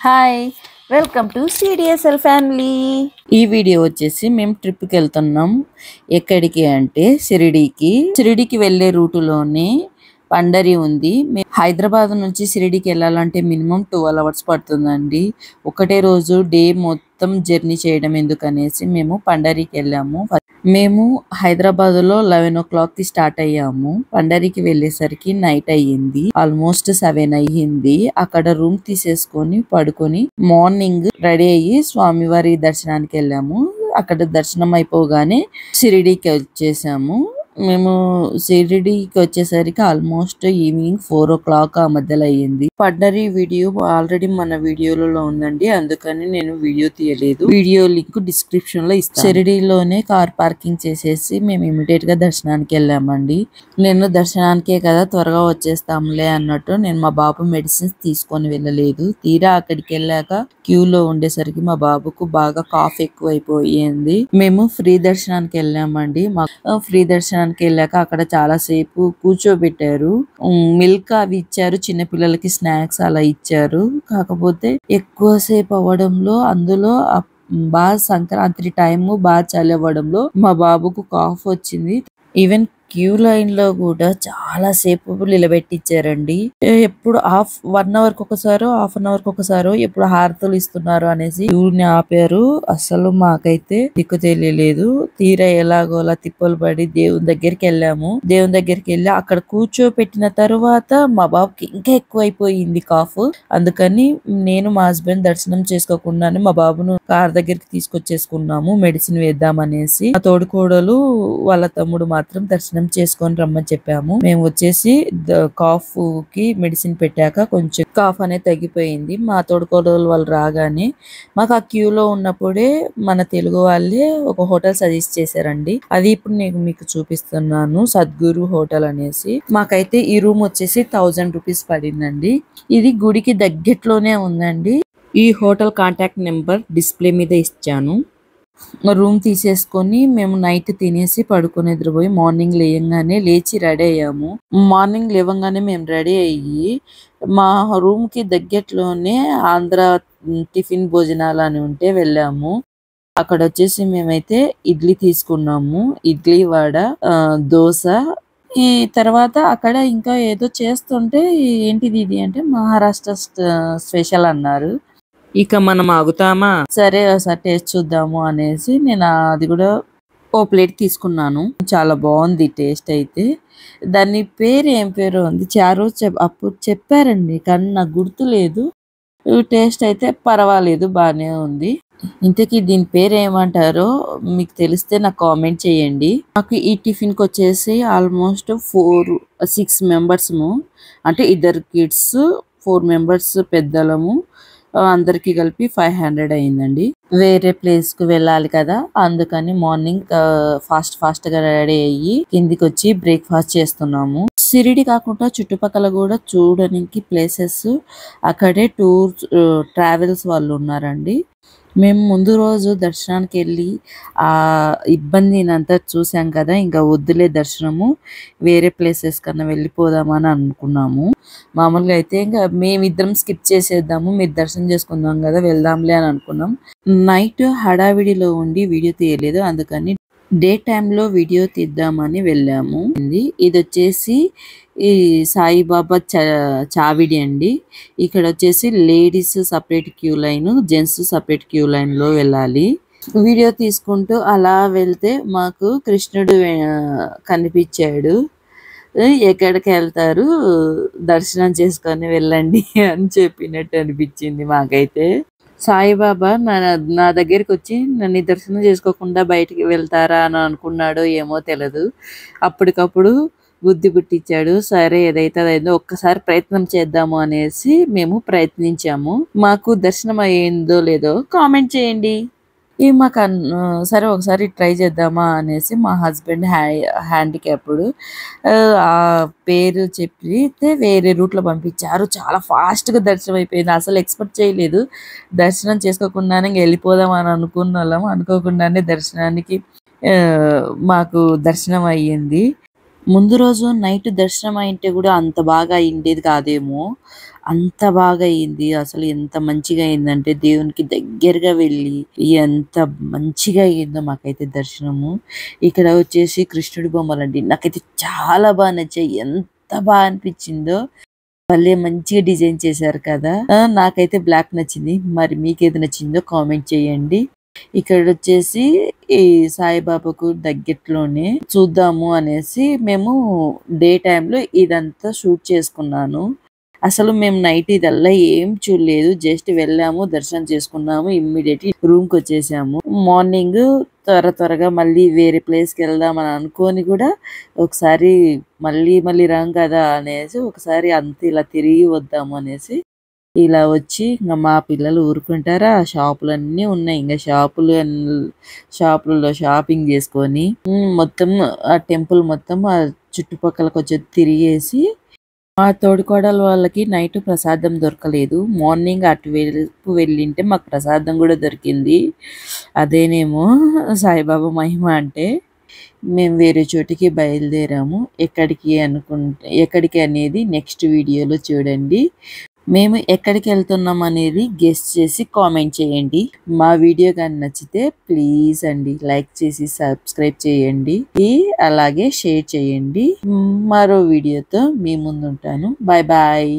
Hi welcome to CDSL family. ఈ video వచ్చేసి మేము ట్రిప్కి వెళ్తున్నాం. ఎక్కడికి అంటే షిరిడీకి వెళ్ళే రూటులోనే పండరి ఉంది. హైదరాబాద్ నుంచి షిరిడీకి వెళ్ళాలంటే మినిమం 12 అవర్స్ పడుతుందండి. ఒకటే రోజు డే మొత్తం జర్నీ చేయడం ఎందుకనేసి మేము పండరికి వెళ్ళాము. మేము హైదరాబాద్ లో 11 o'clock కి స్టార్ట్ అయ్యాము. పండరికి వెళ్ళేసరికి నైట్ అయ్యింది, ఆల్మోస్ట్ 7 అయ్యింది. అక్కడ రూమ్ తీసేసుకొని పడుకొని మార్నింగ్ రెడీ అయ్యి స్వామివారి దర్శనానికి వెళ్ళాము. అక్కడ దర్శనం అయిపోగానే షిరిడీకి వచ్చేసాము. మేము షిరిడీకి వచ్చేసరికి ఆల్మోస్ట్ ఈవినింగ్ 4 o'clock ఆ మధ్యలో అయ్యింది. పండరి వీడియో ఆల్రెడీ మన వీడియోలలో ఉందండి, అందుకని నేను వీడియో తీయలేదు. వీడియో లింక్ డిస్క్రిప్షన్ లో ఇస్తాను. షిరిడీలోనే కార్ పార్కింగ్ చేసేసి మేము ఇమీడియట్ గా దర్శనానికి వెళ్ళామండి. నేను దర్శనానికే కదా త్వరగా వచ్చేస్తాంలే అన్నట్టు నేను మా బాబు మెడిసిన్స్ తీసుకొని వెళ్ళలేదు. తీరా అక్కడికి వెళ్ళాక క్యూలో ఉండేసరికి మా బాబుకు బాగా కాఫ్ ఎక్కువైపోయింది. మేము ఫ్రీ దర్శనానికి వెళ్ళామండి. ఫ్రీ దర్శనానికి వెళ్ళాక అక్కడ చాలా సేపు కూర్చోబెట్టారు. మిల్క్ అవి ఇచ్చారు, చిన్న పిల్లలకి స్నాక్స్ అలా ఇచ్చారు. కాకపోతే ఎక్కువ సేపు అవ్వడంలో అందులో బాగా సంక్రాంతి టైము బాగా చలి అవ్వడంలో మా బాబుకు కాఫ్ వచ్చింది. ఈవెన్ క్యూ లైన్ లో కూడా చాలా సేపు నిలబెట్టించారండి. ఎప్పుడు 1 hour ఒకసారో 1/2 hour ఒకసారో ఎప్పుడు హారతులు ఇస్తున్నారు అనేసి క్యూని ఆపారు. అసలు మాకైతే దిక్కు తెలియలేదు. తీరా ఎలాగోలా తిప్పలు పడి దేవుని దగ్గరికి వెళ్ళాము. దేవుని దగ్గరికి వెళ్ళి అక్కడ కూర్చోపెట్టిన తర్వాత మా బాబుకి ఇంకా ఎక్కువైపోయింది కాఫ్. అందుకని నేను మా హస్బెండ్ దర్శనం చేసుకోకుండానే మా బాబును కార్ దగ్గరికి తీసుకొచ్చేసుకున్నాము మెడిసిన్ వేద్దామనేసి. ఆ తోడుకోడలు వాళ్ళ తమ్ముడు మాత్రం దర్శనం చేసుకొని రమ్మని చెప్పాము. మేము వచ్చేసి కాఫ్ కి మెడిసిన్ పెట్టాక కొంచెం కాఫ్ అనేది తగ్గిపోయింది. మా తోడుకోడలు వాళ్ళు రాగానే మాకు ఆ క్యూలో ఉన్నప్పుడే మన తెలుగు వాళ్ళే ఒక హోటల్ సజెస్ట్ చేశారండి. అది ఇప్పుడు నేను మీకు చూపిస్తున్నాను, సద్గురు హోటల్ అనేసి. మాకైతే ఈ రూమ్ వచ్చేసి 1000 rupees పడిందండి. ఇది గుడికి దగ్గరలోనే ఉందండి. ఈ హోటల్ కాంటాక్ట్ నెంబర్ డిస్ప్లే మీద ఇచ్చాను. రూమ్ తీసేసుకొని మేము నైట్ తినేసి పడుకొని నిద్రపోయి మార్నింగ్ లేచి రెడీ అయ్యాము. మార్నింగ్ లేవగానే మేము రెడీ అయ్యి మా రూమ్ కి దగ్గరలోనే ఆంధ్ర టిఫిన్ భోజనాలు అని ఉంటే వెళ్ళాము. అక్కడ వచ్చేసి మేమైతే ఇడ్లీ తీసుకున్నాము. ఇడ్లీ, వడ, దోశ. ఈ తర్వాత అక్కడ ఇంకా ఏదో చేస్తుంటే ఏంటిది ఇది అంటే మహారాష్ట్ర స్పెషల్ అన్నారు. ఇక మనం ఆగుతామా, సరే ఒకసారి టేస్ట్ చూద్దాము అనేసి నేను అది కూడా ఓ ప్లేట్ తీసుకున్నాను. చాలా బాగుంది టేస్ట్ అయితే. దాని పేరు ఏం పేరు ఉంది, చారు అప్పుడు చెప్పారండి కానీ నాకు గుర్తులేదు. టేస్ట్ అయితే పర్వాలేదు, బాగానే ఉంది. ఇంతకీ దీని పేరు ఏమంటారో మీకు తెలిస్తే నాకు కామెంట్ చేయండి. నాకు ఈ టిఫిన్ కి వచ్చేసి ఆల్మోస్ట్ 6 members, అంటే 2 kids 4 members పెద్దలము, అందరికి కలిపి 500 అయిందండి. వేరే ప్లేస్ కు వెళ్ళాలి కదా, అందుకని మార్నింగ్ ఫాస్ట్ గా రెడీ అయ్యి కిందికి వచ్చి బ్రేక్ఫాస్ట్ చేస్తున్నాము. షిరిడి కాకుండా చుట్టుపక్కల కూడా చూడడానికి ప్లేసెస్ అక్కడే ట్రావెల్స్ వాళ్ళు ఉన్నారండి. మేము ముందు రోజు దర్శనానికి వెళ్ళి ఆ ఇబ్బందిని అంతా చూసాం కదా, ఇంకా వద్దులే దర్శనము, వేరే ప్లేసెస్ కన్నా వెళ్ళిపోదామని అనుకున్నాము. మామూలుగా అయితే ఇంకా మేమిద్దరం స్కిప్ చేసేద్దాము, మీరు దర్శనం చేసుకుందాం కదా వెళ్దాంలే అని అనుకున్నాం. నైట్ హడావిడిలో ఉండి వీడియో తీయలేదు, అందుకని డే టైంలో వీడియో తీద్దామని వెళ్ళాము. ఇది వచ్చేసి ఈ సాయిబాబా చావిడి అండి. ఇక్కడ వచ్చేసి ladies separate queue line, gents separate queue line లో వెళ్ళాలి. వీడియో తీసుకుంటూ అలా వెళ్తే మాకు కృష్ణుడు కనిపించాడు. ఎక్కడికి వెళ్తారు, దర్శనం చేసుకొని వెళ్ళండి అని చెప్పినట్టు అనిపించింది మాకైతే. సాయిబాబా నా దగ్గరికి వచ్చి నన్ను దర్శనం చేసుకోకుండా బయటికి వెళ్తారా అని అనుకున్నాడో ఏమో తెలియదు. అప్పటికప్పుడు బుద్ధి పుట్టించాడు. సరే ఏదైతే అదైందో ఒక్కసారి ప్రయత్నం చేద్దాము అనేసి మేము ప్రయత్నించాము. మాకు దర్శనం అయ్యిందో లేదో కామెంట్ చేయండి. మాకు సరే ఒకసారి ట్రై చేద్దామా అనేసి మా హస్బెండ్ హ్యాండిక్యాప్డ్ ఆ పేరు చెప్పితే వేరే రూట్లో పంపించారు. చాలా ఫాస్ట్గా దర్శనం అయిపోయింది. అసలు ఎక్స్పెక్ట్ చేయలేదు. దర్శనం చేసుకోకుండానే వెళ్ళిపోదాం అని అనుకున్న వాళ్ళం, అనుకోకుండానే దర్శనానికి మాకు దర్శనం అయ్యింది. ముందు రోజు నైట్ దర్శనం అయింటే కూడా అంత బాగా అయిండేది కాదేమో. అంత బాగా అయింది. అసలు ఎంత మంచిగా అయిందంటే దేవునికి దగ్గరగా వెళ్ళి ఎంత మంచిగా అయిందో మాకైతే దర్శనము. ఇక్కడ వచ్చేసి కృష్ణుడి బొమ్మలండి. నాకైతే చాలా బాగా నచ్చాయి. ఎంత బాగా అనిపించిందో. భలే మంచిగా డిజైన్ చేశారు కదా! నాకైతే బ్లాక్ నచ్చింది. మరి మీకేది నచ్చిందో కామెంట్ చేయండి. ఇక్కడొచ్చేసి ఈ సాయిబాబాకు దగ్గరలోనే చూద్దాము అనేసి మేము డే టైమ్‌లో ఇదంతా షూట్ చేసుకున్నాను. అసలు మేము నైట్ ఇదల్లా ఏం చూడలేదు. జస్ట్ వెళ్ళాము, దర్శనం చేసుకున్నాము. ఇమ్మీడియేట్‌లీ రూమ్‌కొచ్చేసాము. మార్నింగ్ త్వరగా మళ్ళీ వేరే ప్లేస్‌కెళ్దామని అనుకోని కూడా ఒకసారి మళ్ళీ రాం కదా అనేసి ఒకసారి అంతా ఇలా తిరిగి వద్దాము అనేసి ఇలా వచ్చి ఇంగ మా పిల్లలు ఊరుకుంటారా? షాపులన్నీ ఉన్నాయి. ఇంగ షాపులలో షాపింగ్ చేసుకొని మొత్తం ఆ టెంపుల్ మొత్తం చుట్టుపక్కల కొంచెం తిరిగేసి మా తోడికోడలు వాళ్ళకి నైట్ ప్రసాదం దొరకలేదు. మార్నింగ్ అటువైపు వెళ్ళింటే మాకు ప్రసాదం గూడా దొరికింది. అదేనేమో సాయిబాబా మహిమ అంటే. మేము వేరే చోటికి బయలుదేరాము. ఎక్కడికి అనేది నెక్స్ట్ వీడియోలో చూడండి. మేము ఎక్కడికెళ్తున్నాం అనేది గెస్ చేసి కామెంట్ చేయండి. మా వీడియో గాని నచ్చితే ప్లీజ్ అండి లైక్ చేసి సబ్స్క్రైబ్ చేయండి. అలాగే షేర్ చేయండి. మరో వీడియోతో మీ ముందుంటాను. Bye bye.